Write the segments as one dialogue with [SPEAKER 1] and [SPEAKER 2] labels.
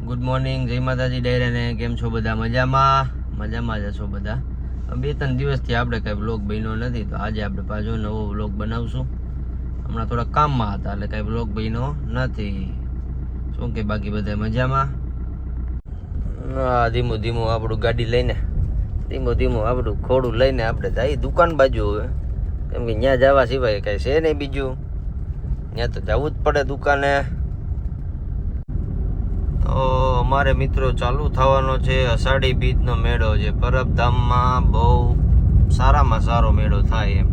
[SPEAKER 1] Good morning, જય માતાજી ડાયરાને. કેમ છો બધા? મજામાં જ છો બધા. 2-3 દિવસથી આપણે કાંઈ વ્લોગ બન્યો નથી, તો આજે આપણે પાછો નવો વ્લોગ બનાવશું. હમણાં થોડા કામમાં હતા એટલે કાંઈ વ્લોગ બન્યો નથી. શું કે બાકી બધા મજામાં? ધીમું ધીમું આપણું ગાડી લઈને, ધીમું આપણું ખોડું લઈને આપણે જઈએ દુકાન બાજુ. હવે કેમ કે ત્યાં જવા સિવાય કાંઈ છે નહીં બીજું, ત્યાં તો જવું જ પડે દુકાને. તો અમારે મિત્રો ચાલુ થવાનો છે અષાઢી બીજનો મેળો, જે પરબધામમાં બહુ સારામાં સારો મેળો થાય એમ.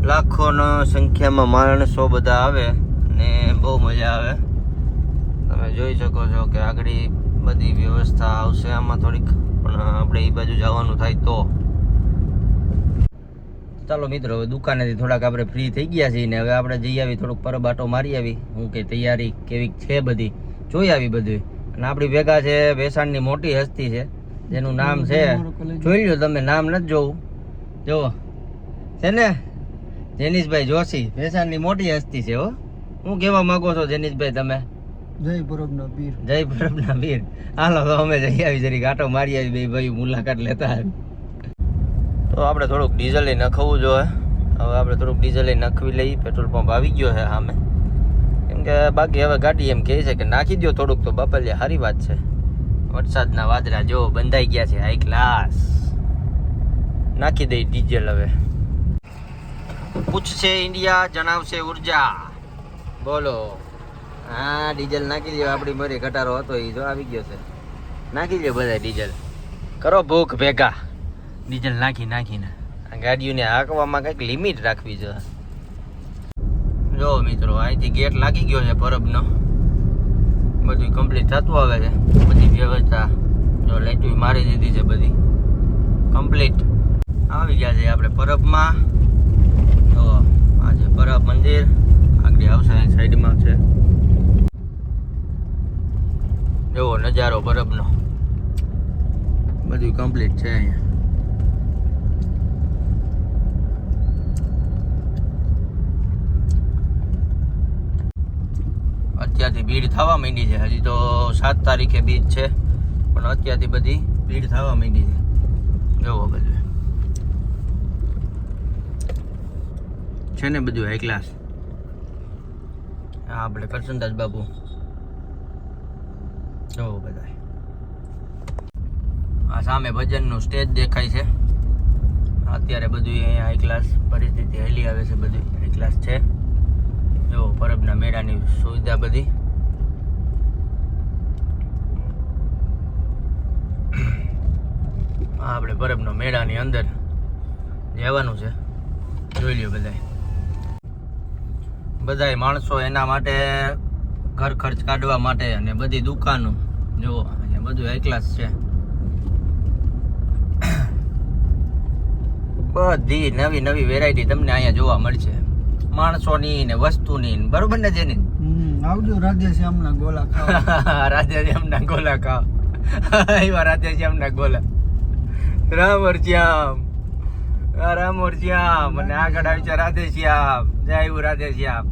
[SPEAKER 1] લાખોનો સંખ્યામાં માણસો બધા આવે ને બહુ મજા આવે. તમે જોઈ શકો છો કે આગળ બધી વ્યવસ્થા આવશે આમાં થોડીક, પણ આપણે એ બાજુ જવાનું થાય તો. ચાલો મિત્રો, હવે દુકાનેથી થોડાક આપણે ફ્રી થઈ ગયા છીએ ને હવે આપણે જઈ આવી થોડુંક પરબ આટો મારી આવી. હું કે તૈયારી કેવી છે બધી જોઈ આવી બધું. અને આપણી ભેગા છે ભેસાણની મોટી હસ્તી છે જેનું નામ છે, જોઈ લો તમે, નામ નથી જોવું, જુઓ છે ને, જેનીશભાઈ જોશી. ભેસાણની મોટી હસ્તી છે. હો, શું કહેવા માંગો છો જેનીશભાઈ તમે?
[SPEAKER 2] જય પરબના વીર.
[SPEAKER 1] જય પરબના વીર. હાલો તો અમે જઈ આવી, જરીક આટો મારી આવી, બે ભાઈ મુલાકાત લેતા આવી. તો આપણે થોડુંક ડીઝલ નખવું જોઈએ. હવે આપણે થોડુંક ડીઝલ નખવી લઈએ. પેટ્રોલ પંપ આવી ગયો છે સામે. કેમ કે બાકી હવે ગાડી એમ કહે છે કે નાખી દો થોડુંક, તો બાપલિયા સારી વાત છે. વરસાદના વાદળા જો બંધાઈ ગયા છે, હાઈ ક્લાસ. નાખી દઈ ડીઝલ. હવે પૂછશે ઇન્ડિયા, જણાવશે ઉર્જા. બોલો. હા, ડીઝલ નાખી દો. આપણી મરી ઘટારો હતો એ જો આવી ગયો છે. નાખી દો બધા ડીઝલ. કરો ભૂખ ભેગા ડીઝલ નાખીને. આ ગાડીઓને હાંકવામાં કંઈક લિમિટ રાખવી જોઈએ. જો મિત્રો, અહીંથી ગેટ લાગી ગયો છે પરબનો. બધું કમ્પ્લીટ થતું આવે છે. બધી વ્યવસ્થા જો લાઈટ મારી દીધી છે, બધી કમ્પ્લીટ. આવી ગયા છે આપણે પરબમાં. તો આ છે પરબ મંદિર. આગળ આવશે સાઈડમાં છે. જોવો નજારો પરબનો, બધું કમ્પ્લીટ છે અહીંયા. અત્યારથી ભીડ થવા માંડી છે. હજી તો 7 તારીખે બીજ છે, પણ અત્યારથી બધી ભીડ થવા માંડી છે. જોવો બધું છે ને, બધું હાઈ ક્લાસ. હા, આપણે કરશનદાસ બાપુ જોવો બધા. આ સામે ભજનનું સ્ટેજ દેખાય છે. અત્યારે બધું અહીંયા હાઈ ક્લાસ પરિસ્થિતિ હેલી આવે છે, બધું હાઈ ક્લાસ છે. જો પરબના મેળાની સુવિધા બધી. આપણે પરબનો મેળાની અંદર જવાનું છે. જોઈ લ્યો બધાય માણસો એના માટે ઘર ખર્ચ કાઢવા માટે, અને બધી દુકાનો જુઓ અહીંયા બધું હાઈ ક્લાસ છે. બધી નવી વેરાયટી તમને અહીંયા જોવા મળશે, માણસોની ને વસ્તુની. બરોબર ને જેની?
[SPEAKER 2] આવજો રાધેશ્યામના ગોલા ખાવા.
[SPEAKER 1] રાધેશ્યામના ગોલા ખાવ. એવા રાધેશ્યામના ગોલા. રામરશ્યામ અને આગળ આવી છે રાધેશ્યામ. જય એવું રાધેશ્યામ.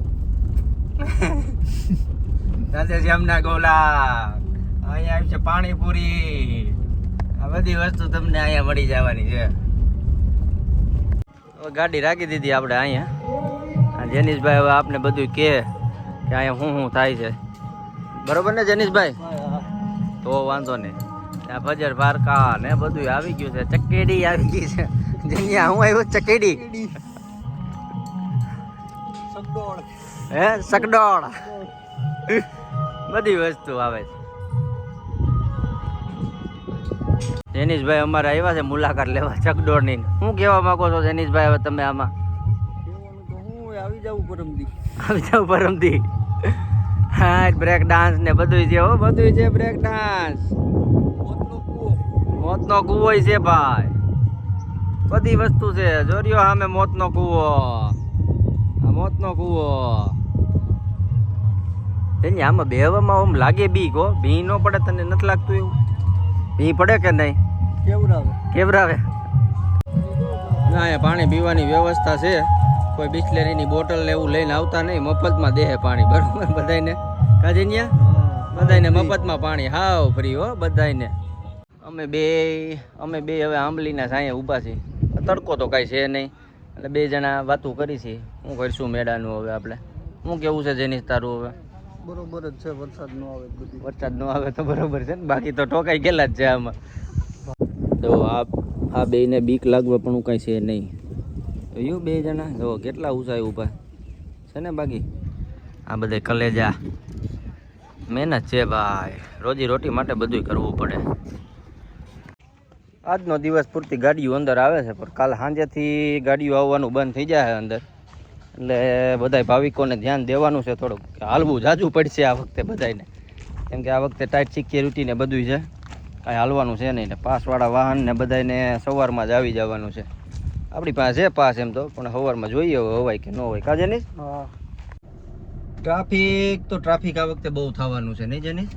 [SPEAKER 1] રાધેશ્યામના ગોલા. અહીંયા આવી છે પાણીપુરી. આ બધી વસ્તુ તમને અહીંયા મળી જવાની છે. ગાડી રાખી દીધી આપણે અહીંયા. જેનીશભાઈ હવે આપને બધું કહે કે અહીંયા શું થાય છે. બરોબર ને જેનીશભાઈ? તો વાંધો નહીં. ત્યાં ફજર પારકા ને બધું આવી ગયું છે. ચકેડી આવી ગઈ છે. જેનિયા હું આવ્યો ચકેડી. સકડોળ બધી વસ્તુ આવે છે. જેનીશભાઈ અમારે આવ્યા છે મુલાકાત લેવા ચકડોળની. શું કહેવા માંગો છો જેનીશભાઈ હવે તમે આમાં?
[SPEAKER 2] આવી જાવ
[SPEAKER 1] પરમદી. હા, બ્રેક ડાન્સ ને બધું છે. હો, બધું છે બ્રેક ડાન્સ. મોતનો કૂવો છે ભાઈ. બધી વસ્તુ છે. જોરિયો સામે મોતનો કૂવો. આ મોતનો કૂવો. તેની આમાં બેહવામાં આમ લાગે બીક. હો, ભી ન પડે? તને નથી લાગતું એવું? ભી પડે કે નહીં? કેવરાવે. ના, અહીંયા પાણી પીવાની વ્યવસ્થા છે. કોઈ બિસ્લેરીની બોટલ ને એવું લઈને આવતા નહીં, મફતમાં દે પાણી. બરોબર બધાને? કાજિનિયા બધાને મફતમાં પાણી હાવ ફ્રી હો બધાને. અમે બે હવે આંબલીના સાંયે ઊભા છીએ. તડકો તો કાંઈ છે નહીં એટલે બે જણા વાતું કરી છીએ. શું કરીશું મેળાનું હવે આપણે? શું કેવું છે જેની તારું હવે?
[SPEAKER 2] બરોબર જ છે, વરસાદ ન આવે તો બધી.
[SPEAKER 1] વરસાદ ન આવે તો બરોબર છે ને, બાકી તો ઠોકાઈ ગયેલા જ છે આમાં. તો આ બેયને બીક લાગવા પણ કાંઈ છે નહીં. જોયું બે જણા જો કેટલા ઊંચાઈ ઊભા છે ને. બાકી આ બધે કલેજા મહેનત છે ભાઈ, રોજી રોટી માટે બધું કરવું પડે. આજનો દિવસ પૂરતી ગાડીઓ અંદર આવે છે, પણ કાલ સાંજેથી ગાડીઓ આવવાનું બંધ થઈ જાય અંદર. એટલે બધા ભાવિકોને ધ્યાન દેવાનું છે થોડુંક, હાલવું જાજુ પડશે આ વખતે બધાને, કેમ કે આ વખતે ટાઈટ સિક્યોરિટી ને બધું છે, કાંઈ હાલવાનું છે નહીં. ને પાસવાળા વાહન ને બધાને સવારમાં જ આવી જવાનું છે. આપણી પાસે છે પાસ એમ તો, પણ સવારમાં જોઈએ હવાય કે ન હોય. કાજે નહીં ટ્રાફિક આ વખતે બહુ થવાનું છે નહીં જેની?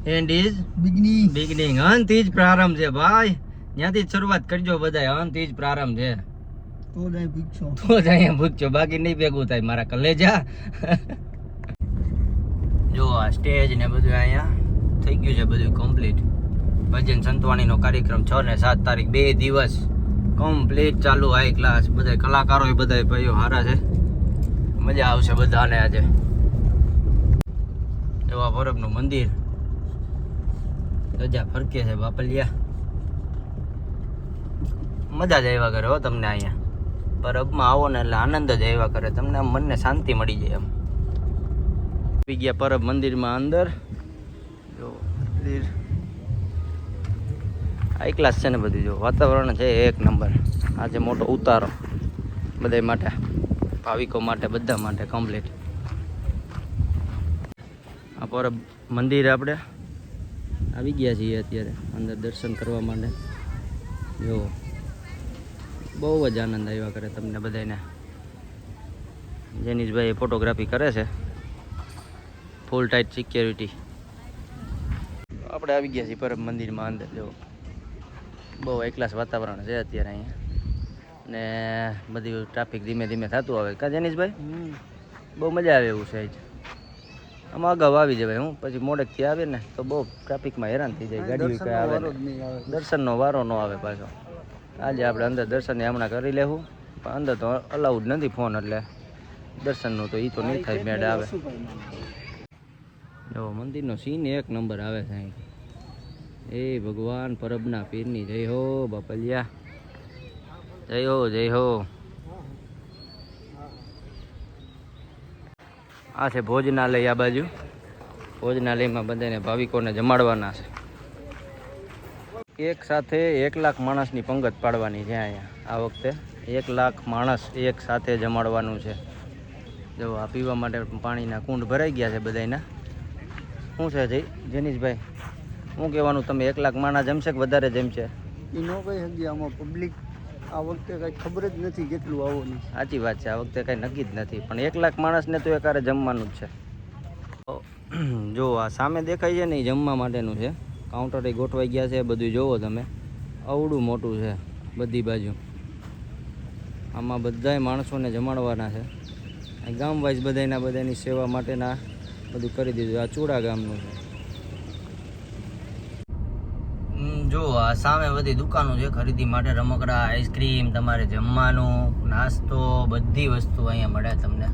[SPEAKER 1] And is beginning. અંતથી જ પ્રારંભ છે ભાઈ, ત્યાંથી જ શરૂઆત કરજો બધા. અંતથી જ પ્રારંભ છે, તો જ અહીંયા ભૂખજો, બાકી નહીં ભેગું થાય મારા કલેજા. જો આ સ્ટેજ ને બધું અહીંયા થઈ ગયું છે બધું કમ્પ્લીટ. ભજન સંતવાણીનો કાર્યક્રમ 6 ને 7 તારીખ 2 દિવસ કમ્પ્લીટ ચાલુ. હાઈ ક્લાસ બધા કલાકારો બધા ભાઈઓ સારા છે, મજા આવશે બધાને આજે. એવા પરબનું મંદિર રજા ફરકે છે બાપલિયા. મજા જ આવ્યા કરે હો તમને અહીંયા પરબમાં આવો ને એટલે આનંદ જ આવ્યા કરે તમને, આમ મનને શાંતિ મળી જાય. એમ આવી ગયા પરબ મંદિરમાં અંદર. જો મંદિર હાઈ ક્લાસ છે ને બધું. જો વાતાવરણ છે એક નંબર. આજે મોટો ઉતારો બધા માટે, ભાવિકો માટે, બધા માટે કમ્પ્લીટ. આ પરબ મંદિર આપણે આવી ગયા છીએ અત્યારે અંદર દર્શન કરવા માટે. જો બહુ જ આનંદ આવ્યા કરે તમને બધાને. જેનીશભાઈ ફોટોગ્રાફી કરે છે, ફૂલ ટાઈટ સિક્યોરિટી. આપણે આવી ગયા છીએ પરબ મંદિરમાં અંદર. જો બહુ એકલાસ વાતાવરણ છે અત્યારે અહીંયા, ને બધી ટ્રાફિક ધીમે ધીમે થતું આવે. કા જેનીશભાઈ બહુ મજા આવે એવું છે. આમાં અગાઉ આવી જવાય, હું પછી મોડેકથી આવે ને તો બહુ ટ્રાફિકમાં હેરાન થઈ જાય, ગાડીઓ કંઈ આવે ને, દર્શનનો વારો ન આવે પાછો. આજે આપણે અંદર દર્શનને હમણાં કરી લેવું, પણ અંદર તો અલાઉડ નથી ફોન, એટલે દર્શનનું તો એ તો નહીં થાય, મેળ આવે. જો મંદિરનો સીન એક નંબર આવે છે અહીં. એ ભગવાન પરબના પીરની જય હો બાપલિયા, જય હો જય હો. આ છે ભોજનાલય. આ બાજુ ભોજનાલયમાં બધાને ભાવિકોને જમાડવાના છે. એક સાથે 1 લાખ માણસની પંગત પાડવાની છે અહીંયા. આ વખતે 1 લાખ માણસ એક સાથે જમાડવાનું છે. જો આ પીવા માટે પાણીના કુંડ ભરાઈ ગયા છે બધાના. શું છે જય જેનીશભાઈ, શું કહેવાનું? તમે 1 લાખ માણસ જમશે કે વધારે જમશે?
[SPEAKER 2] એ ન કહી શકીએ, આમાં પબ્લિક આ વખતે કઈ ખબર જ નથી કેટલું આવવાનું.
[SPEAKER 1] સાચી વાત છે, આ વખતે કઈ નક્કી જ નથી, પણ 1 લાખ માણસને તો એકારે જમવાનું જ છે. જો આ સામે દેખાય છે ને એ જમવા માટેનું છે. કાઉન્ટર એ ગોઠવાઈ ગયા છે, બધું જોવો તમે, અવડું મોટું છે બધી બાજુ. આમાં બધાય માણસોને જમાડવાના છે. ગામ વાઇઝ બધાની સેવા માટેના બધું કરી દીધું. આ ચૂડા ગામનું છે. જો આ સામે બધી દુકાનો છે ખરીદી માટે, રમકડા, આઈસ્ક્રીમ, તમારે જમવાનું, નાસ્તો, બધી વસ્તુ અહીંયા મળે તમને.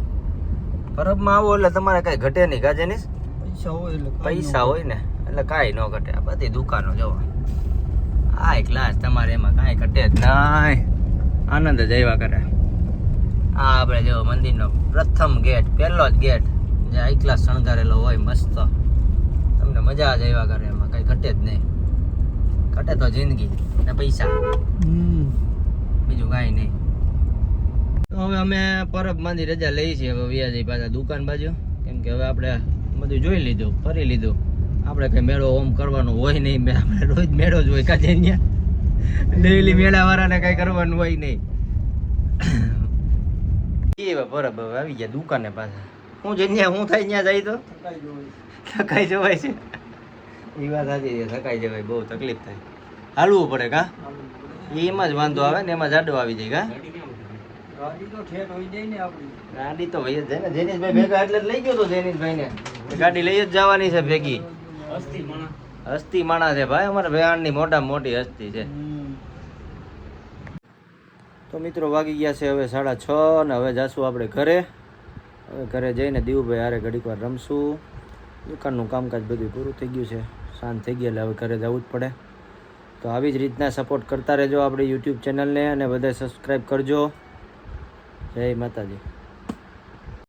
[SPEAKER 1] પરબમાં આવો એટલે તમારે કાંઈ ઘટે નહીં. કાજે નહીં? પૈસા હોય ને એટલે કાંઈ ન ઘટે. આ બધી દુકાનો જોવો, હાઈ ક્લાસ, તમારે એમાં કાંઈ ઘટે જ નહીં, આનંદ જ આવ્યા કરે. આ આપણે જો મંદિરનો પ્રથમ ગેટ, પહેલો જ ગેટ જે હાઈ ક્લાસ શણગારેલો હોય મસ્ત, તમને મજા જ આવ્યા કરે. એમાં કાંઈ ઘટે જ નહીં. ઘટે તો જિંદગી ને પૈસા, બીજું કાંઈ નહીં. તો હવે અમે પરબમાંથી રજા લઈ છીએ. હવે વ્યાજી પાછા દુકાન બાજુ, કેમ કે હવે આપણે બધું જોઈ લીધું, ફરી લીધું. આપણે કઈ મેળો ઓમ કરવાનો હોય નહીં. આપણે રોજ મેળો જ હોય કાજે, ત્યાં ડેલી મેળાવાળાને કઈ કરવાનું હોય નહીં. એવા પરબ હવે આવી ગયા દુકાને પાછા. હું જઈને શું થાય ત્યાં જાય તો થકાઈ જવાય છે. એ વાત સાચી છે, થકાઈ જવાય, બહુ તકલીફ થાય, હાલવું પડે. કા એમાં જ વાંધો આવે ને, એમાં જાડો આવી જાય. કા
[SPEAKER 2] ગાડી તો ઠેર હોઈ જાય ને આપણી.
[SPEAKER 1] ગાડી તો વહી જ જાય ને. જેનીશભાઈ ભેગા એટલે જ લઈ ગયો તો જેનીશભાઈ ને. ગાડી લઈ જ જવાની છે ભેગી. હસ્તી માણા છે ભાઈ, અમારા ભેહાણની મોટામાં મોટી હસ્તી છે. તો મિત્રો વાગી ગયા છે હવે 6:30 ને હવે જાશું આપણે ઘરે. હવે ઘરે જઈને દીવુભાઈ હારે ઘડીક વાર રમશું. દુકાનનું કામકાજ બધું પૂરું થઈ ગયું છે, શાંત થઈ ગયા એટલે હવે ઘરે જવું જ પડે. તો આવી જ રીતના સપોર્ટ કરતા રહેજો આપણી યુટ્યુબ ચેનલને અને બધા સબસ્ક્રાઈબ કરજો. જય માતાજી.